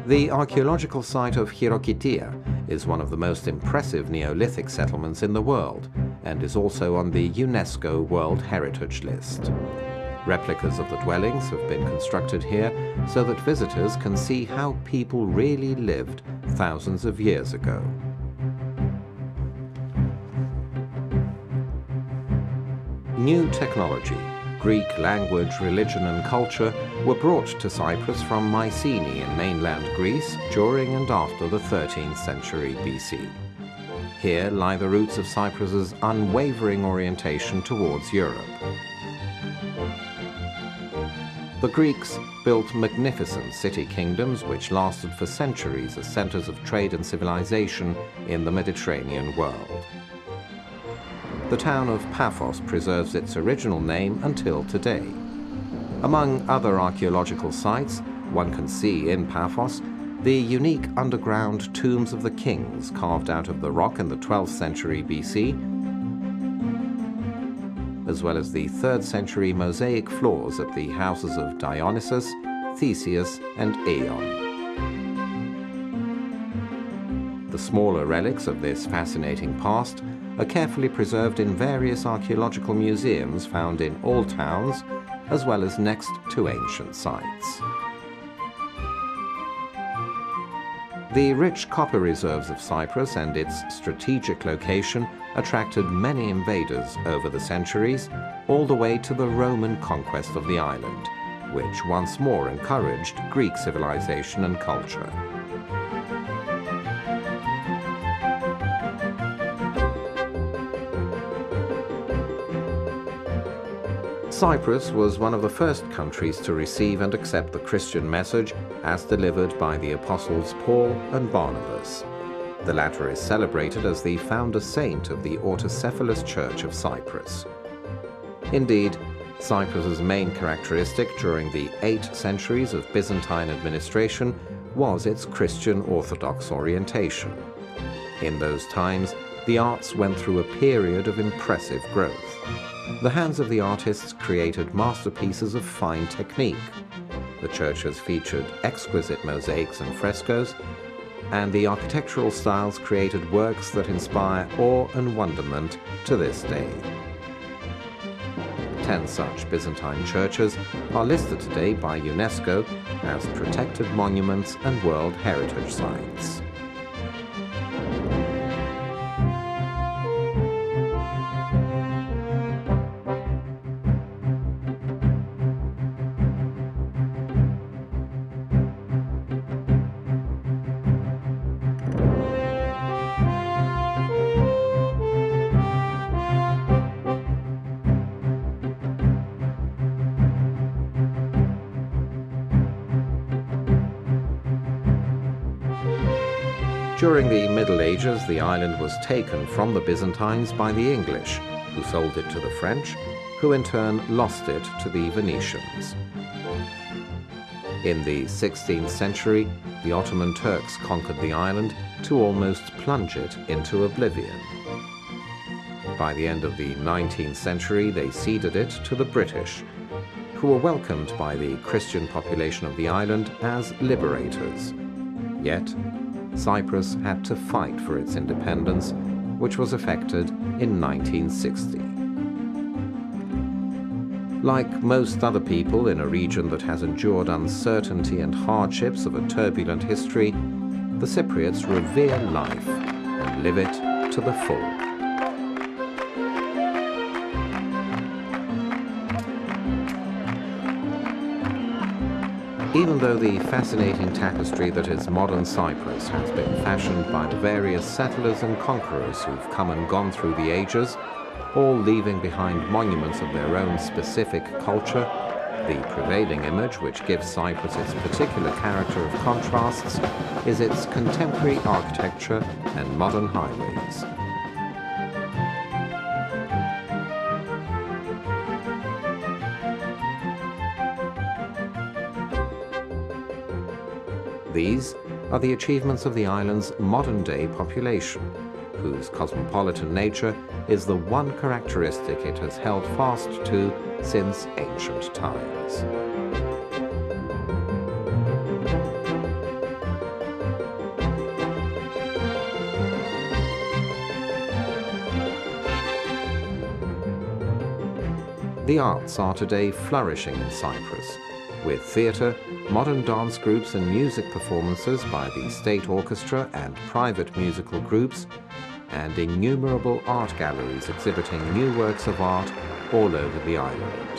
The archaeological site of Chirokitia is one of the most impressive Neolithic settlements in the world and is also on the UNESCO World Heritage List. Replicas of the dwellings have been constructed here so that visitors can see how people really lived thousands of years ago. New technology, Greek language, religion and culture were brought to Cyprus from Mycenae in mainland Greece during and after the 13th century BC. Here lie the roots of Cyprus's unwavering orientation towards Europe. The Greeks built magnificent city kingdoms which lasted for centuries as centers of trade and civilization in the Mediterranean world. The town of Paphos preserves its original name until today. Among other archaeological sites, one can see in Paphos the unique underground tombs of the kings carved out of the rock in the 12th century BC, as well as the 3rd century mosaic floors at the houses of Dionysus, Theseus, and Aeon. The smaller relics of this fascinating past are carefully preserved in various archaeological museums found in all towns, as well as next to ancient sites. The rich copper reserves of Cyprus and its strategic location attracted many invaders over the centuries, all the way to the Roman conquest of the island, which once more encouraged Greek civilization and culture. Cyprus was one of the first countries to receive and accept the Christian message as delivered by the apostles Paul and Barnabas. The latter is celebrated as the founder saint of the Autocephalous Church of Cyprus. Indeed, Cyprus's main characteristic during the 8 centuries of Byzantine administration was its Christian Orthodox orientation. In those times, the arts went through a period of impressive growth. The hands of the artists created masterpieces of fine technique. The church has featured exquisite mosaics and frescoes, and the architectural styles created works that inspire awe and wonderment to this day. 10 such Byzantine churches are listed today by UNESCO as protected monuments and World Heritage Sites. During the Middle Ages, the island was taken from the Byzantines by the English, who sold it to the French, who in turn lost it to the Venetians. In the 16th century, the Ottoman Turks conquered the island to almost plunge it into oblivion. By the end of the 19th century, they ceded it to the British, who were welcomed by the Christian population of the island as liberators. Yet, Cyprus had to fight for its independence, which was effected in 1960. Like most other people in a region that has endured uncertainty and hardships of a turbulent history, the Cypriots revere life and live it to the full. Even though the fascinating tapestry that is modern Cyprus has been fashioned by the various settlers and conquerors who've come and gone through the ages, all leaving behind monuments of their own specific culture, the prevailing image which gives Cyprus its particular character of contrasts is its contemporary architecture and modern highways. These are the achievements of the island's modern-day population, whose cosmopolitan nature is the one characteristic it has held fast to since ancient times. The arts are today flourishing in Cyprus, with theatre, modern dance groups and music performances by the state orchestra and private musical groups, and innumerable art galleries exhibiting new works of art all over the island.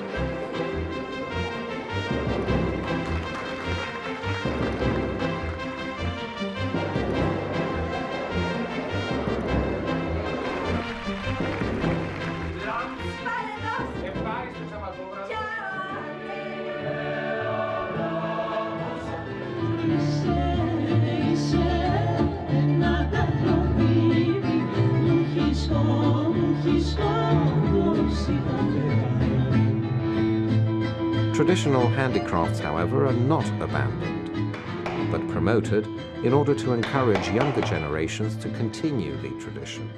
Traditional handicrafts, however, are not abandoned, but promoted in order to encourage younger generations to continue the tradition.